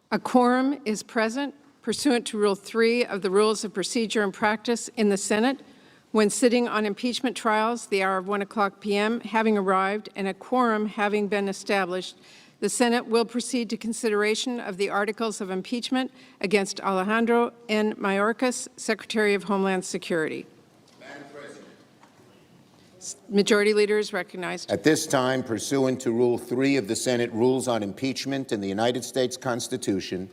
A quorum is present pursuant to Rule 3 of the Rules of Procedure and Practice in the Senate. When sitting on impeachment trials, the hour of 1:00 p.m. having arrived and a quorum having been established, the Senate will proceed to consideration of the articles of impeachment against Alejandro Mayorkas, Secretary of Homeland Security. Madam President. Majority Leader is recognized. At this time, pursuant to Rule 3 of the Senate Rules on Impeachment in the United States Constitution,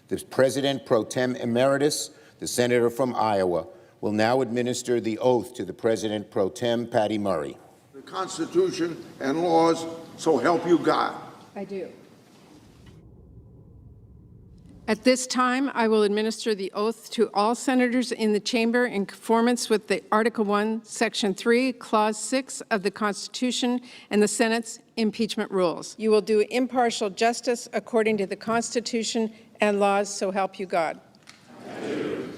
the President pro tem emeritus, the Senator from Iowa, will now administer the oath to the President pro tem, Patty Murray. The Constitution and laws, so help you God. I do. At this time, I will administer the oath to all senators in the chamber in conformance with the Article 1, Section 3, Clause 6 of the Constitution and the Senate's impeachment rules. You will do impartial justice according to the Constitution and laws, so help you God. I do.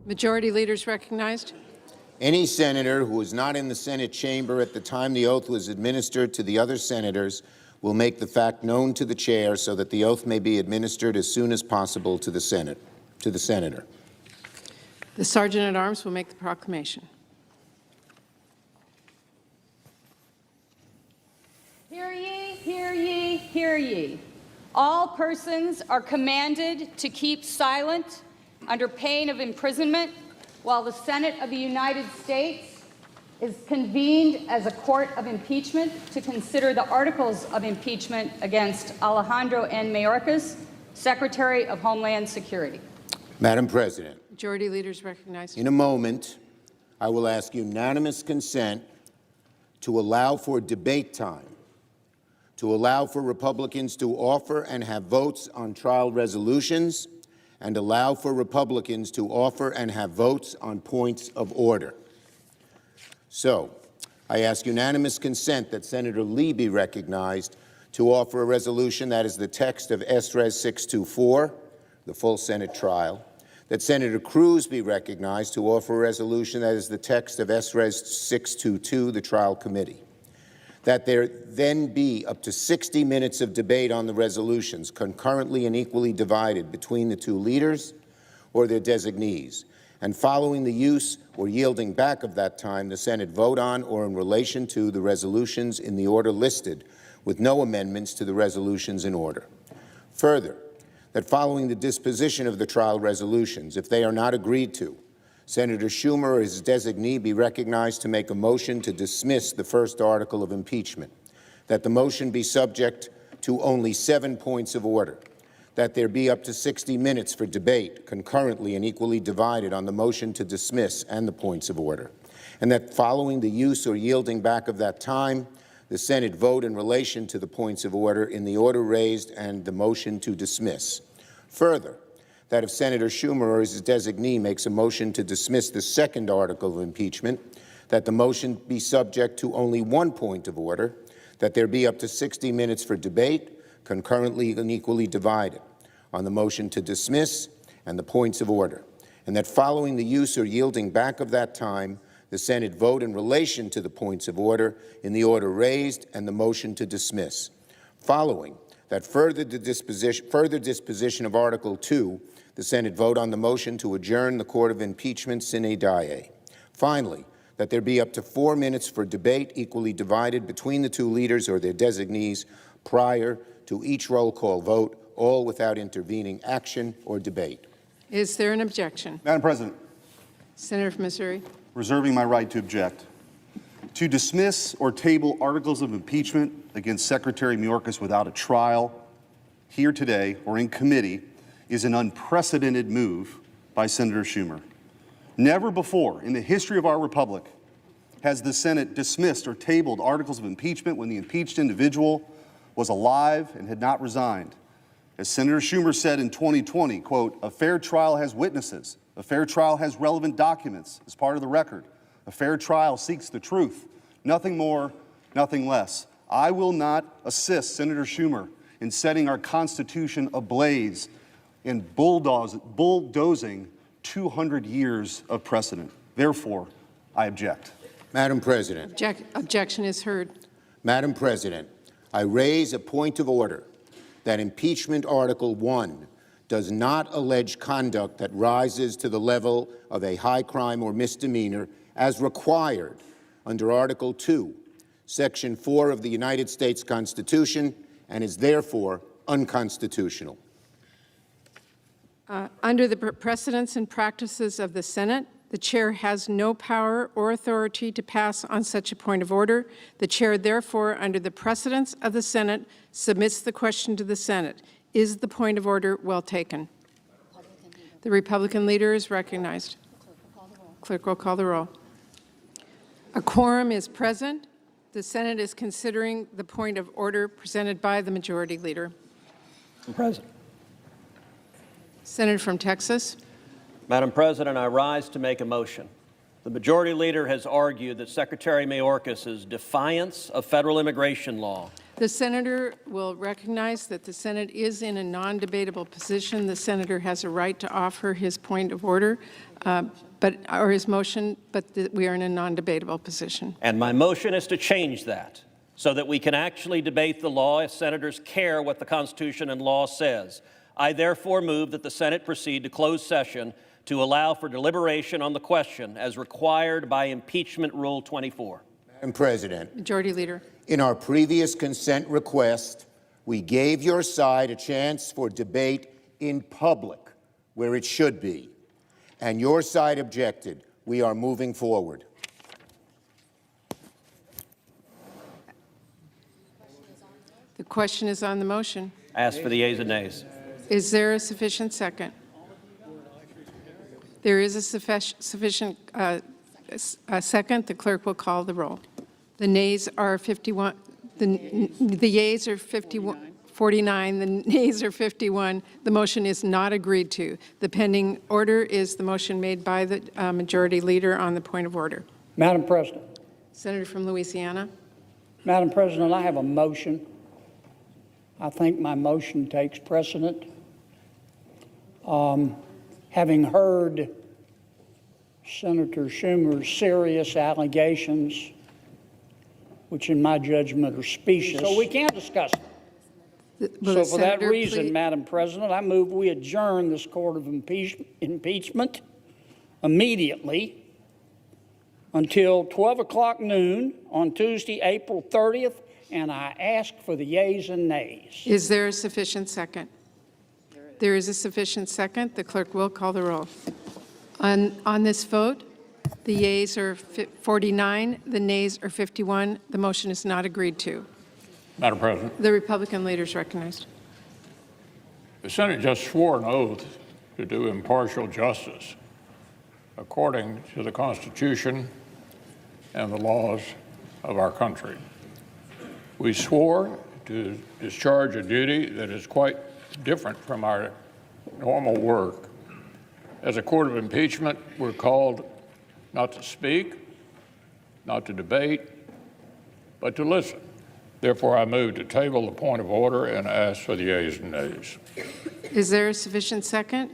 Majority Leader is recognized. Any senator who was not in the Senate chamber at the time the oath was administered to the other senators will make the fact known to the chair so that the oath may be administered as soon as possible to the senator. The Sergeant-at-Arms will make the proclamation. Hear ye, hear ye, hear ye. All persons are commanded to keep silent under pain of imprisonment while the Senate of the United States is convened as a court of impeachment to consider the articles of impeachment against Alejandro Mayorkas, Secretary of Homeland Security. Madam President. Majority Leader is recognized. In a moment, I will ask unanimous consent to allow for debate time, to allow for Republicans to offer and have votes on trial resolutions, and allow for Republicans to offer and have votes on points of order. So, I ask unanimous consent that Senator Lee be recognized to offer a resolution that is the text of S-Res 624, the full Senate trial, that Senator Cruz be recognized to offer a resolution that is the text of S-Res 622, the trial committee, that there then be up to 60 minutes of debate on the resolutions, concurrently and equally divided between the two leaders or their designees, and following the use or yielding back of that time, the Senate vote on or in relation to the resolutions in the order listed, with no amendments to the resolutions in order. Further, that following the disposition of the trial resolutions, if they are not agreed to, Senator Schumer or his designee be recognized to make a motion to dismiss the first article of impeachment, that the motion be subject to only 7 points of order, that there be up to 60 minutes for debate, concurrently and equally divided on the motion to dismiss and the points of order, and that following the use or yielding back of that time, the Senate vote in relation to the points of order in the order raised and the motion to dismiss. Further, that if Senator Schumer or his designee makes a motion to dismiss the second article of impeachment, that the motion be subject to only 1 point of order, that there be up to 60 minutes for debate, concurrently and equally divided, on the motion to dismiss and the points of order, and that following the use or yielding back of that time, the Senate vote in relation to the points of order in the order raised and the motion to dismiss. Following that further disposition of Article 2, the Senate vote on the motion to adjourn the Court of Impeachment sine die. Finally, that there be up to 4 minutes for debate equally divided between the two leaders or their designees prior to each roll call vote, all without intervening action or debate. Is there an objection? Madam President. Senator from Missouri. Reserving my right to object. To dismiss or table articles of impeachment against Secretary Mayorkas without a trial here today or in committee is an unprecedented move by Senator Schumer. Never before in the history of our republic has the Senate dismissed or tabled articles of impeachment when the impeached individual was alive and had not resigned. As Senator Schumer said in 2020, quote, "A fair trial has witnesses. A fair trial has relevant documents as part of the record. A fair trial seeks the truth. Nothing more, nothing less." I will not assist Senator Schumer in setting our Constitution ablaze and bulldozing 200 years of precedent. Therefore, I object. Madam President. Objection is heard. Madam President, I raise a point of order that impeachment Article 1 does not allege conduct that rises to the level of a high crime or misdemeanor as required under Article 2, Section 4 of the United States Constitution, and is therefore unconstitutional. Under the precedents and practices of the Senate, the chair has no power or authority to pass on such a point of order. The chair, therefore, under the precedents of the Senate, submits the question to the Senate. Is the point of order well taken? The Republican leader is recognized. Clerk will call the roll. A quorum is present. The Senate is considering the point of order presented by the Majority Leader. Present. Senator from Texas. Madam President, I rise to make a motion. The Majority Leader has argued that Secretary Mayorkas' defiance of federal immigration law. The senator will recognize that the Senate is in a non-debatable position. The senator has a right to offer his point of order, or his motion, but we are in a non-debatable position. And my motion is to change that so that we can actually debate the law as senators care what the Constitution and law says. I therefore move that the Senate proceed to closed session to allow for deliberation on the question as required by Impeachment Rule 24. Madam President. Majority Leader. In our previous consent request, we gave your side a chance for debate in public, where it should be, and your side objected. We are moving forward. The question is on the motion. Ask for the yeas and nays. Is there a sufficient second? There is a sufficient second. The clerk will call the roll. The nays are 51. The yeas are 49. The nays are 51. The motion is not agreed to. The pending order is the motion made by the Majority Leader on the point of order. Madam President. Senator from Louisiana. Madam President, I have a motion. I think my motion takes precedent. Having heard Senator Schumer's serious allegations, which in my judgment are specious, so we can't discuss it. So for that reason, Madam President, I move we adjourn this court of impeachment immediately until 12 o'clock noon on Tuesday, April 30th, and I ask for the yeas and nays. Is there a sufficient second? There is a sufficient second. The clerk will call the roll. On this vote, the yeas are 49, the nays are 51. The motion is not agreed to. Madam President, The Republican leader is recognized. the Senate just swore an oath to do impartial justice according to the Constitution and the laws of our country. We swore to discharge a duty that is quite different from our normal work. As a court of impeachment, we're called not to speak, not to debate, but to listen. Therefore, I move to table the point of order and ask for the yeas and nays. Is there a sufficient second?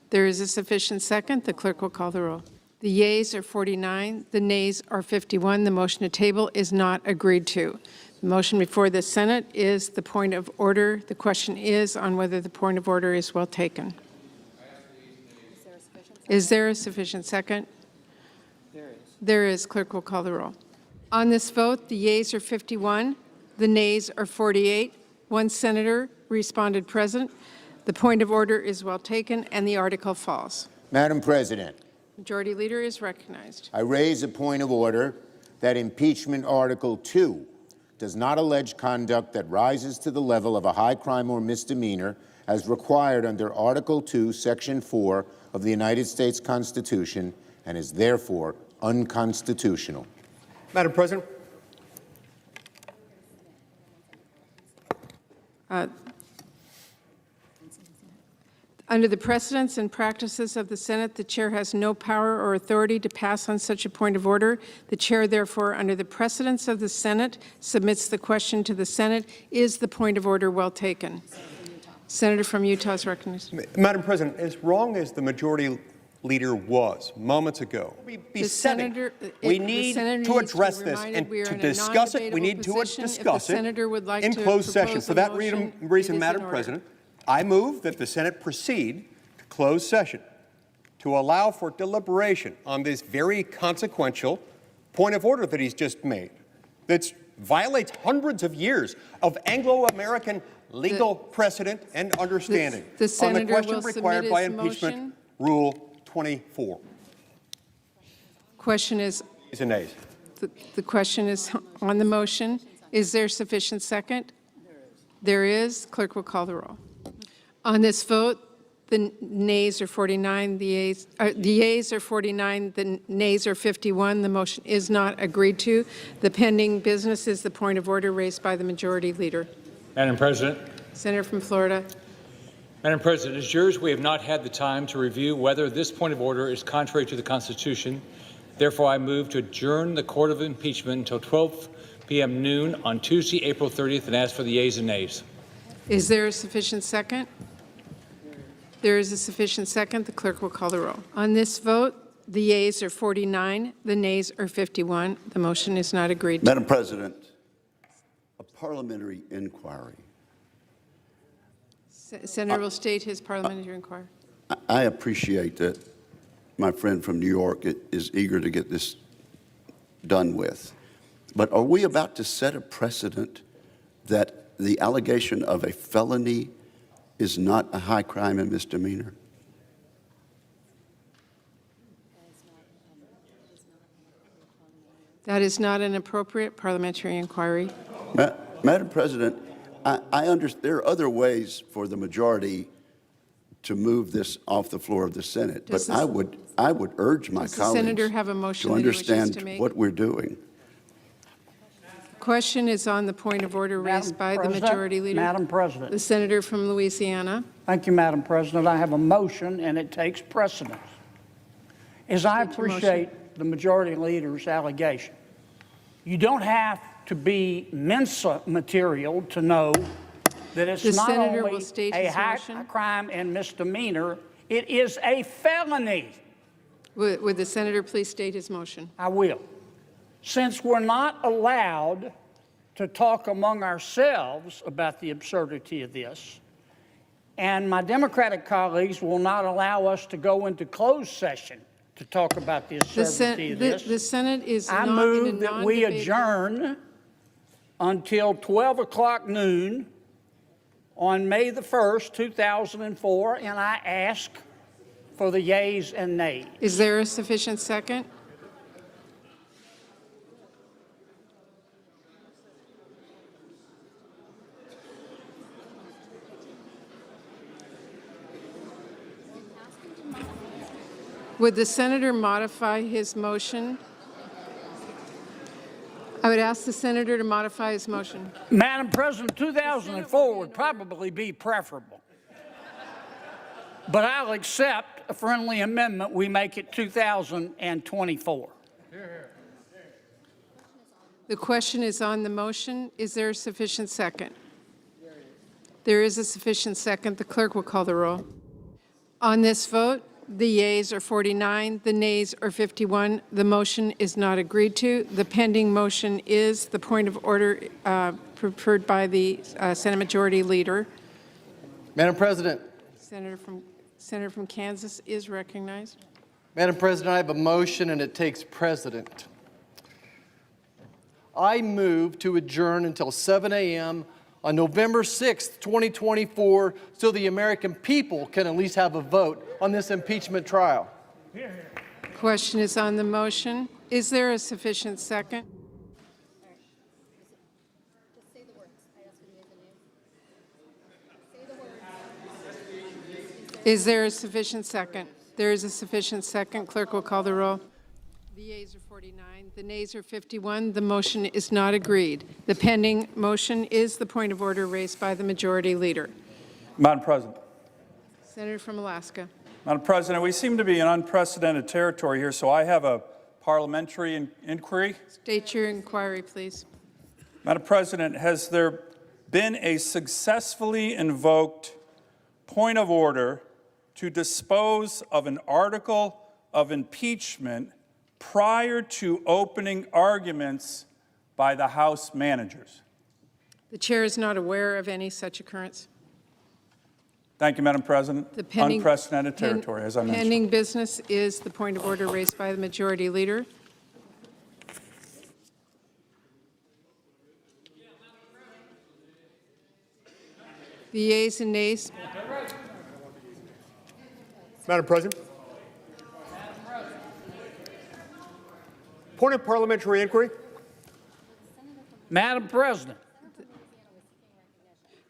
There is a sufficient second. The clerk will call the roll. The yeas are 49, the nays are 51. The motion to table is not agreed to. The motion before the Senate is the point of order. The question is on whether the point of order is well taken. Is there a sufficient second? There is. Clerk will call the roll. On this vote, the yeas are 51, the nays are 48. One senator responded present. The point of order is well taken, and the article falls. Madam President. Majority Leader is recognized. I raise a point of order that impeachment Article 2 does not allege conduct that rises to the level of a high crime or misdemeanor as required under Article 2, Section 4 of the United States Constitution and is therefore unconstitutional. Madam President. Under the precedents and practices of the Senate, the chair has no power or authority to pass on such a point of order. The chair, therefore, under the precedents of the Senate, submits the question to the Senate. Is the point of order well taken? Senator from Utah is recognized. Madam President, as wrong as the Majority leader was moments ago. We The senator need to address this and to discuss it. We need to discuss it in closed session. For that reason, Madam President, I move that the Senate proceed to closed session to allow for deliberation on this very consequential point of order that he's just made, that violates hundreds of years of Anglo-American legal precedent and understanding on the question required by impeachment rule 24. Question is, the question is on the motion. Is there sufficient second? There is. Clerk will call the roll. On this vote, the nays are 49, the yeas are 49, the nays are 51. The motion is not agreed to. The pending business is the point of order raised by the majority leader. Madam President. Senator from Florida. Madam President, as jurors, we have not had the time to review whether this point of order is contrary to the Constitution. Therefore, I move to adjourn the court of impeachment until 12 p.m. noon on Tuesday, April 30th, and ask for the yeas and nays. Is there a sufficient second? There is a sufficient second. The clerk will call the roll. On this vote, the yeas are 49, the nays are 51. The motion is not agreed to. Madam President, a parliamentary inquiry. Senator will state his parliamentary inquiry. I appreciate that my friend from New York is eager to get this done with. But are we about to set a precedent that the allegation of a felony is not a high crime and misdemeanor? That is not an appropriate parliamentary inquiry. Madam President, I understand there are other ways for the majority to move this off the floor of the Senate, but I would urge my colleagues Senator have a motion to that he wishes understand to make? what we're doing. The question is on the point of order raised by the majority leader. Madam President. The senator from Louisiana. Thank you, Madam President. I have a motion, and it takes precedence. As I appreciate the majority leader's allegation, you don't have to be Mensa material to know that it's not only a high crime and misdemeanor, it is a felony. Would the senator please state his motion? I will. Since we're not allowed to talk among ourselves about the absurdity of this, and my Democratic colleagues will not allow us to go into closed session to talk about the absurdity of this, the Senate is I not move in a that we adjourn until 12 o'clock noon on May the 1st, 2004, and I ask for the yeas and nays. Is there a sufficient second? Would the senator modify his motion? I would ask the senator to modify his motion. Madam President, 2004 would probably be preferable. But I'll accept a friendly amendment. We make it 2024. The question is on the motion. Is there a sufficient second? There is a sufficient second. The clerk will call the roll. On this vote, the yeas are 49, the nays are 51. The motion is not agreed to. The pending motion is the point of order preferred by the Senate Majority Leader. Madam President. Senator from Kansas is recognized. Madam President, I have a motion and it takes precedent. I move to adjourn until 7 a.m. on November 6th, 2024, so the American people can at least have a vote on this impeachment trial. Question is on the motion. Is there a sufficient second? Is there a sufficient second? There is a sufficient second. Clerk will call the roll. The yeas are 49. The nays are 51. The motion is not agreed. The pending motion is the point of order raised by the Majority Leader. Madam President. Senator from Alaska. Madam President, we seem to be in unprecedented territory here, so I have a parliamentary inquiry. State your inquiry, please. Madam President, has there been a successfully invoked point of order to dispose of an article of impeachment prior to opening arguments by the House managers? The chair is not aware of any such occurrence. Thank you, Madam President. Unprecedented territory, as I mentioned. Pending business is the point of order raised by the Majority Leader. The yeas and nays. Madam President. Point of parliamentary inquiry. Madam President.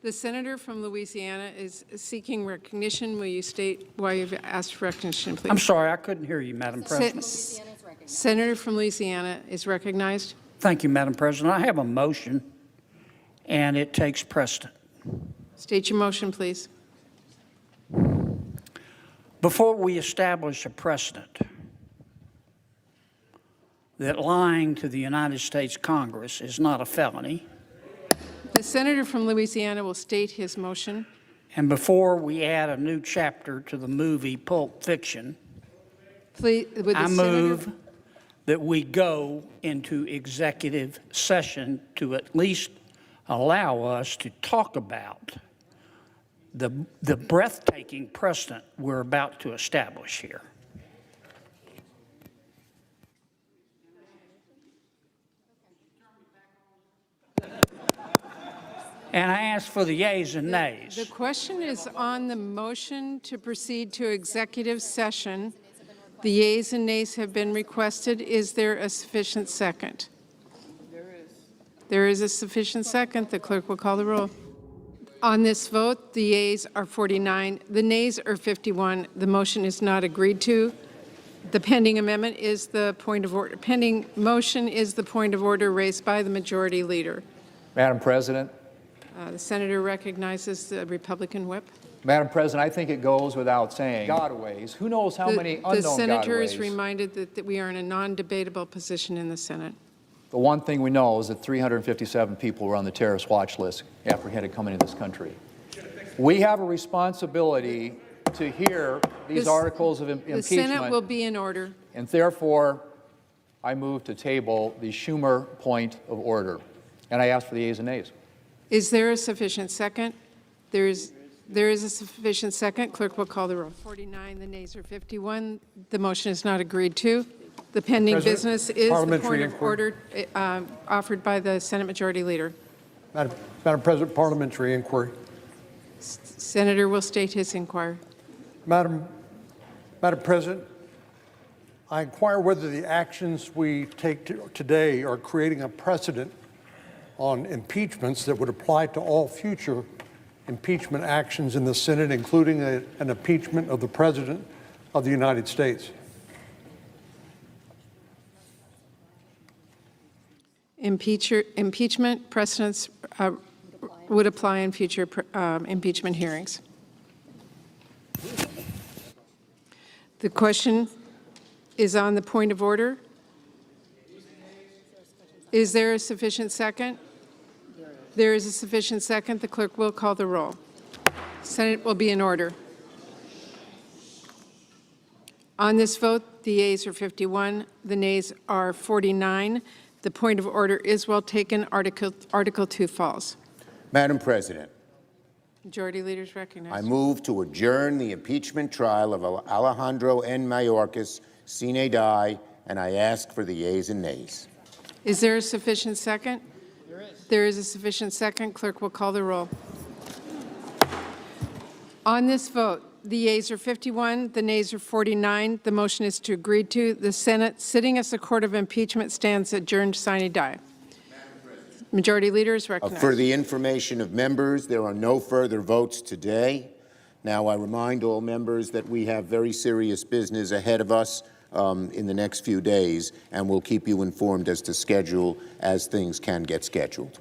The senator from Louisiana is seeking recognition. Will you state why you've asked for recognition, please? I'm sorry, I couldn't hear you, Madam President. Senator from Louisiana is recognized. Thank you, Madam President. I have a motion, and it takes precedent. State your motion, please. Before we establish a precedent that lying to the United States Congress is not a felony, the senator from Louisiana will state his motion. and before we add a new chapter to the movie Pulp Fiction, Please, would the I senator move that we go into executive session to at least allow us to talk about the breathtaking precedent we're about to establish here. And I ask for the yeas and nays. The question is on the motion to proceed to executive session. The yeas and nays have been requested. Is there a sufficient second? There is a sufficient second. The clerk will call the roll. On this vote, the yeas are 49. The nays are 51. The motion is not agreed to. The pending amendment is the point of order. Pending motion is the point of order raised by the Majority Leader. Madam President. The senator recognizes the Republican whip. Madam President, I think it goes without saying, gotaways. Who knows how many unknown The senator gotaways? is reminded that we are in a non-debatable position in the Senate. The one thing we know is that 357 people were on the terrorist watch list apprehended coming into this country. We have a responsibility to hear these articles of impeachment. The Senate will be in order. And therefore, I move to table the Schumer point of order. And I ask for the yeas and nays. Is there a sufficient second? There is a sufficient second. Clerk will call the roll. 49, the nays are 51. The motion is not agreed to. The pending business is the point of order offered by the Senate Majority Leader. Madam President, parliamentary inquiry. Senator will state his inquiry. Madam President, I inquire whether the actions we take today are creating a precedent on impeachments that would apply to all future impeachment actions in the Senate, including an impeachment of the President of the United States. Impeachment precedents would apply in future impeachment hearings. The question is on the point of order. Is there a sufficient second? There is a sufficient second. The clerk will call the roll. Senate will be in order. On this vote, the yeas are 51. The nays are 49. The point of order is well taken. Article 2 falls. Madam President, Majority Leader is recognized. I move to adjourn the impeachment trial of Alejandro N. Mayorkas, sine die, and I ask for the yeas and nays. Is there a sufficient second? There is a sufficient second. Clerk will call the roll. On this vote, the yeas are 51, the nays are 49. The motion is to agree to. The Senate, sitting as a court of impeachment, stands adjourned sine die. Majority Leader is recognized. For the information of members, there are no further votes today. Now, I remind all members that we have very serious business ahead of us in the next few days, and we'll keep you informed as to schedule as things can get scheduled.